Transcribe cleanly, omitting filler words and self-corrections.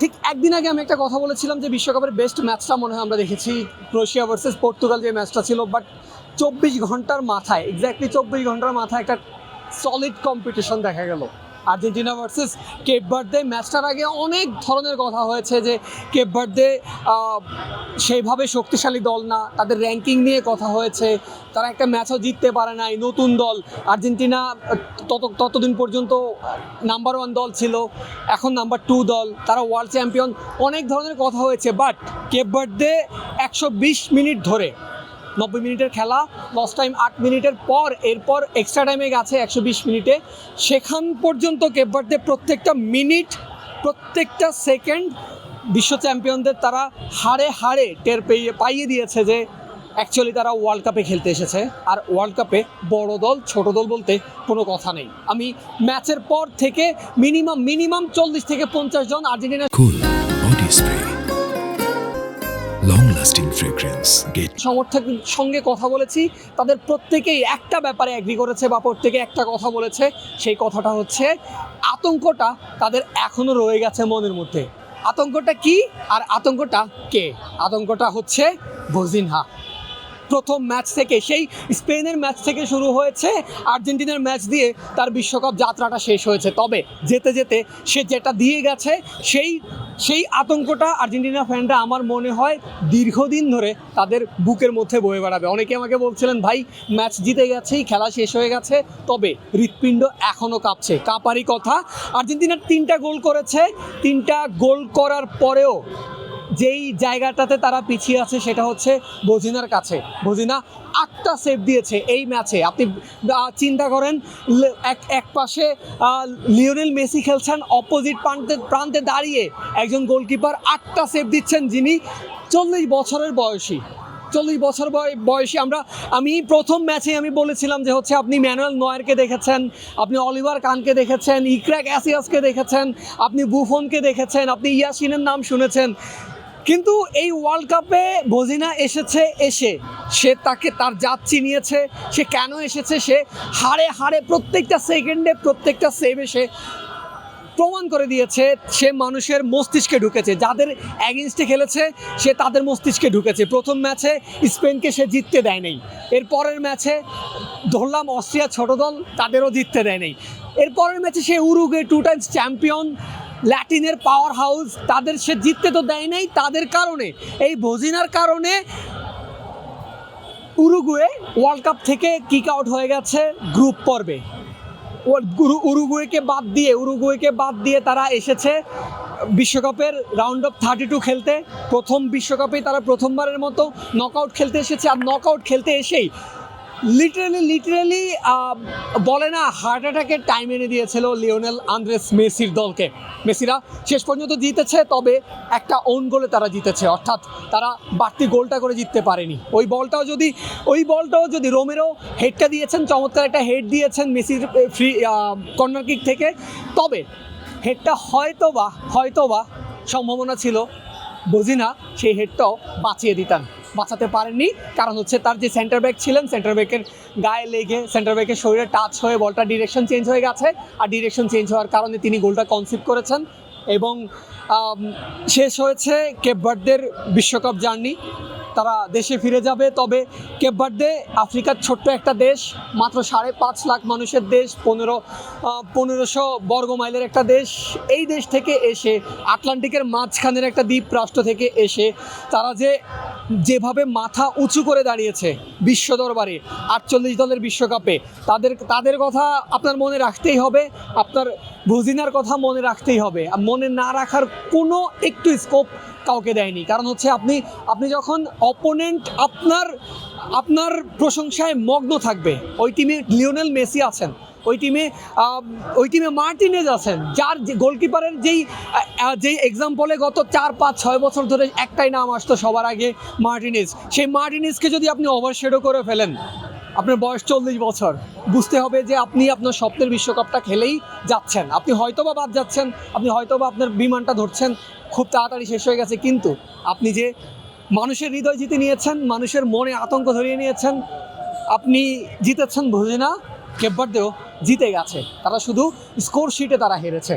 ঠিক একদিন আগে আমি একটা কথা বলেছিলাম যে বিশ্বকাপের বেস্ট ম্যাচটা মনে হয় আমরা দেখেছি ক্রোয়েশিয়া ভার্সেস পর্তুগাল যে ম্যাচটা ছিল, বাট 24 ঘন্টার মাথায়, এক্স্যাক্টলি 24 ঘন্টার মাথায় একটা সলিড কম্পিটিশন দেখা গেল আর্জেন্টিনা ভার্সেস কেপ ভার্দে। ম্যাচটার আগে অনেক ধরনের কথা হয়েছে যে কেপ ভার্দে সেইভাবে শক্তিশালী দল না, তাদের র্যাঙ্কিং নিয়ে কথা হয়েছে, তারা একটা ম্যাচও জিততে পারে নাই, নতুন দল। আর্জেন্টিনা ততদিন পর্যন্ত নাম্বার 1 দল ছিল, এখন নাম্বার 2 দল, তারা ওয়ার্ল্ড চ্যাম্পিয়ন, অনেক ধরনের কথা হয়েছে। বাট কেপ ভার্দে 120 মিনিট ধরে, 90 মিনিটের খেলা, লস টাইম 8 মিনিটের পর, এরপর এক্সট্রা টাইমে গেছে 120 মিনিটে, সেখান পর্যন্ত কেপ ভার্দে প্রত্যেকটা মিনিট, প্রত্যেকটা সেকেন্ড বিশ্ব চ্যাম্পিয়নদের তারা হাড়ে হাড়ে টের পাইয়ে দিয়েছে যে অ্যাকচুয়ালি তারা ওয়ার্ল্ড কাপে খেলতে এসেছে। আর ওয়ার্ল্ড কাপে বড় দল ছোট দল বলতে কোনো কথা নেই। আমি ম্যাচের পর থেকে মিনিমাম 40 থেকে 50 জন Argentina long lasting fragrance get সমর্থকের সঙ্গে কথা বলেছি, তাদের প্রত্যেকেই একটা ব্যাপারে অ্যাগ্রি করেছে বা প্রত্যেকে একটা কথা বলেছে, সেই কথাটা হচ্ছে আতঙ্কটা তাদের এখনো রয়ে গেছে মনের মধ্যে। আতঙ্কটা কি আর আতঙ্কটা কে? আতঙ্কটা হচ্ছে ভজিনহা। প্রথম ম্যাচ থেকে, সেই স্পেনের ম্যাচ থেকে শুরু হয়েছে, আর্জেন্টিনার ম্যাচ দিয়ে তার বিশ্বকাপ যাত্রাটা শেষ হয়েছে। তবে যেতে যেতে সে যেটা দিয়ে গেছে, সেই আতঙ্কটা আর্জেন্টিনা ফ্যানরা আমার মনে হয় দীর্ঘদিন ধরে তাদের বুকের মধ্যে বয়ে বেড়াবে। অনেকে আমাকে বলছিলেন, ভাই ম্যাচ জিতে গেছেই, খেলা শেষ হয়ে গেছে, তবে হৃৎপিণ্ড এখনও কাঁপছে। কাঁপারই কথা। আর্জেন্টিনার 3টা গোল করেছে, 3টা গোল করার পরেও যেই জায়গাটাতে তারা পিছিয়ে আছে সেটা হচ্ছে ভজিনার কাছে। ভজিনা 8টা সেভ দিয়েছে এই ম্যাচে। আপনি চিন্তা করেন, এক পাশে লিওনেল মেসি খেলছেন, অপোজিট প্রান্তে দাঁড়িয়ে একজন গোলকিপার 8টা সেভ দিচ্ছেন, যিনি 40 বছরের বয়সী। 40 বছর বয়সী। আমি প্রথম ম্যাচে আমি বলেছিলাম যে হচ্ছে আপনি ম্যানুয়েল নয়েরকে দেখেছেন, আপনি অলিভার কানকে দেখেছেন, ইকরা ক্যাসিয়াসকে দেখেছেন, আপনি বুফনকে দেখেছেন, আপনি ইয়াসিনের নাম শুনেছেন, কিন্তু এই ওয়ার্ল্ড কাপে ভজিনা এসে সে তার জাত চিনিয়েছে। সে কেন এসেছে, সে হাড়ে হাড়ে প্রত্যেকটা সেকেন্ডে প্রত্যেকটা সেভে সে প্রমাণ করে দিয়েছে সে মানুষের মস্তিষ্কে ঢুকেছে। যাদের অ্যাগেনস্টে খেলেছে সে তাদের মস্তিষ্কে ঢুকেছে। প্রথম ম্যাচে স্পেনকে সে জিততে দেয় নাই, এর পরের ম্যাচে ধরলাম অস্ট্রিয়া ছোট দল, তাদেরও জিততে দেয় নাই, এর পরের ম্যাচে সে উরুগুয়ে 2 টাইমস চ্যাম্পিয়ন, ল্যাটিনের পাওয়ার হাউস, তাদের সে জিততে তো দেয় নাই। তাদের কারণে, এই ভজিনার কারণে উরুগুয়ে ওয়ার্ল্ড কাপ থেকে কিক আউট হয়ে গেছে গ্রুপ পর্বে। উরুগুয়েকে বাদ দিয়ে তারা এসেছে বিশ্বকাপের রাউন্ড অফ 32 খেলতে। প্রথম বিশ্বকাপেই তারা প্রথমবারের মতো নকআউট খেলতে এসেছে। আর নকআউট খেলতে এসেই লিটারালি বলে না, হার্ট অ্যাটাকের টাইম এনে দিয়েছিল লিওনেল আন্দ্রেস মেসির দলকে। মেসিরা শেষ পর্যন্ত জিতেছে, তবে একটা ওন গোলে তারা জিতেছে, অর্থাৎ তারা বাড়তি গোলটা করে জিততে পারেনি। ওই বলটাও যদি রোমেরো হেডটা দিয়েছেন, চমৎকার একটা হেড দিয়েছেন মেসির ফ্রি কর্নার কিক থেকে, তবে হেডটা হয়তোবা সম্ভাবনা ছিল ভজিনা সেই হেডটাও বাঁচাতে পারেননি। কারণ হচ্ছে তার যে সেন্টার ব্যাক ছিলেন, সেন্টার ব্যাকের গায়ে লেগে, সেন্টার ব্যাকের শরীরে টাচ হয়ে বলটা ডিরেকশন চেঞ্জ হয়ে গেছে। আর ডিরেকশন চেঞ্জ হওয়ার কারণে তিনি গোলটা কনসিভ করেছেন এবং শেষ হয়েছে কেপ ভার্দের বিশ্বকাপ জার্নি। তারা দেশে ফিরে যাবে। তবে কেপ ভার্দে আফ্রিকার ছোট্ট একটা দেশ, মাত্র 5.5 লাখ মানুষের দেশ, 1500 বর্গ মাইলের একটা দেশ। এই দেশ থেকে এসে, আটলান্টিকের মাঝখানের একটা দ্বীপ রাষ্ট্র থেকে এসে তারা যেভাবে মাথা উঁচু করে দাঁড়িয়েছে বিশ্ব দরবারে 48 দলের বিশ্বকাপে, তাদের কথা আপনার মনে রাখতেই হবে, আপনার ভজিনার কথা মনে রাখতেই হবে। মনে না রাখার কোনো একটু স্কোপ কাউকে দেয়নি। কারণ হচ্ছে আপনি যখন অপোনেন্ট আপনার প্রশংসায় মগ্ন থাকবে, ওই টিমে লিওনেল মেসি আছেন, ওই টিমে মার্টিনেজ আছেন, যার গোলকিপারের যেই এক্সাম্পলে গত 4-5-6 বছর ধরে একটাই নাম আসতো সবার আগে, মার্টিনেজ। সেই মার্টিনেজকে যদি আপনি ওভারশ্যাডো করে ফেলেন, আপনার বয়স 40 বছর, বুঝতে হবে যে আপনি আপনার স্বপ্নের বিশ্বকাপটা খেলেই যাচ্ছেন। আপনি হয়তোবা বাদ যাচ্ছেন, আপনি হয়তোবা আপনার বিমানটা ধরছেন, খুব তাড়াতাড়ি শেষ হয়ে গেছে, কিন্তু আপনি যে মানুষের হৃদয় জিতে নিয়েছেন, মানুষের মনে আতঙ্ক ধরিয়ে নিয়েছেন, আপনি জিতেছেন। ভজিনা কেপ ভার্দেও জিতে গেছে, তারা শুধু স্কোর শিটে তারা হেরেছে।